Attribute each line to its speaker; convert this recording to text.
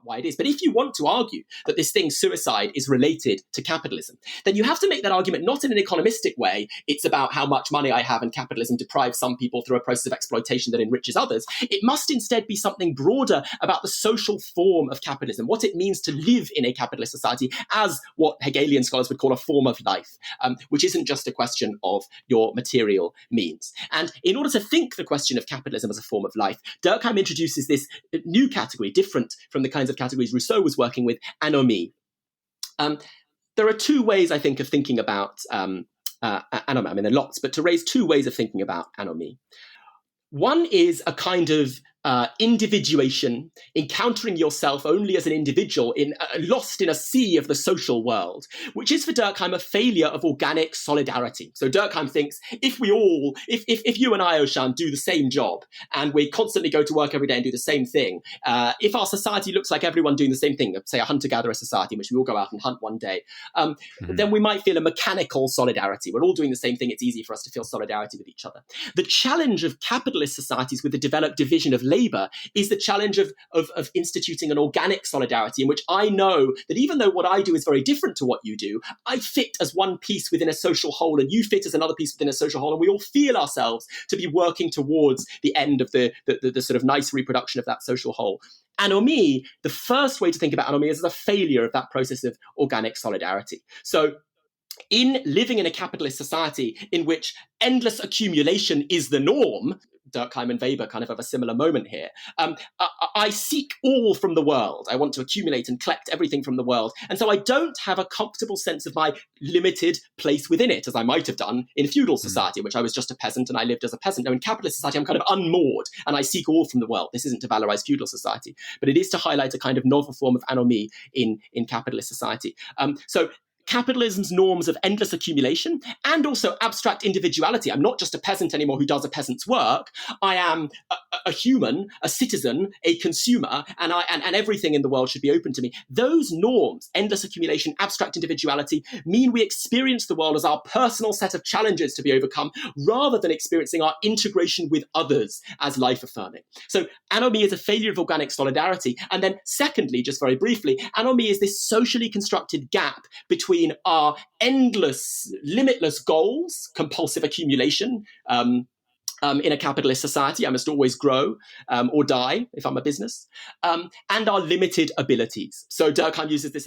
Speaker 1: why it is. But if you want to argue that this thing, suicide, is related to capitalism, then you have to make that argument not in an economistic way. It's about how much money I have and capitalism deprives some people through a process of exploitation that enriches others. It must instead be something broader about the social form of capitalism, what it means to live in a capitalist society as what Hegelian scholars would call a form of life, which isn't just a question of your material means. And in order to think the question of capitalism as a form of life, Durkheim introduces this new category, different from the kinds of categories Rousseau was working with, anomie. There are two ways, I think, of thinking about anomie. I mean, there are lots, but to raise two ways of thinking about anomie. One is a kind of individuation, encountering yourself only as an individual, lost in a sea of the social world, which is for Durkheim a failure of organic solidarity. So Durkheim thinks if you and I, Oshan, do the same job and we constantly go to work every day and do the same thing, if our society looks like everyone doing the same thing, say a hunter-gatherer society in which we all go out and hunt one day, then we might feel a mechanical solidarity. We're all doing the same thing. It's easy for us to feel solidarity with each other. The challenge of capitalist societies with the developed division of labor is the challenge of instituting an organic solidarity in which I know that even though what I do is very different to what you do, I fit as one piece within a social whole and you fit as another piece within a social whole, and we all feel ourselves to be working towards the end of the sort of nice reproduction of that social whole. Anomie, the first way to think about anomie is as a failure of that process of organic solidarity. So in living in a capitalist society in which endless accumulation is the norm, Durkheim and Weber kind of have a similar moment here. I seek all from the world. I want to accumulate and collect everything from the world. And so I don't have a comfortable sense of my limited place within it, as I might have done in feudal society, in which I was just a peasant and I lived as a peasant. Now, in capitalist society, I'm kind of unmoored and I seek all from the world. This isn't to valorize feudal society, but it is to highlight a kind of novel form of anomie in capitalist society. So capitalism's norms of endless accumulation and also abstract individuality. I'm not just a peasant anymore who does a peasant's work. I am a human, a citizen, a consumer, and everything in the world should be open to me. Those norms, endless accumulation, abstract individuality, mean we experience the world as our personal set of challenges to be overcome, rather than experiencing our integration with others as life-affirming. So anomie is a failure of organic solidarity. And then secondly, just very briefly, anomie is this socially constructed gap between our endless, limitless goals, compulsive accumulation. In a capitalist society, I must always grow or die if I'm a business, and our limited abilities. So Durkheim uses this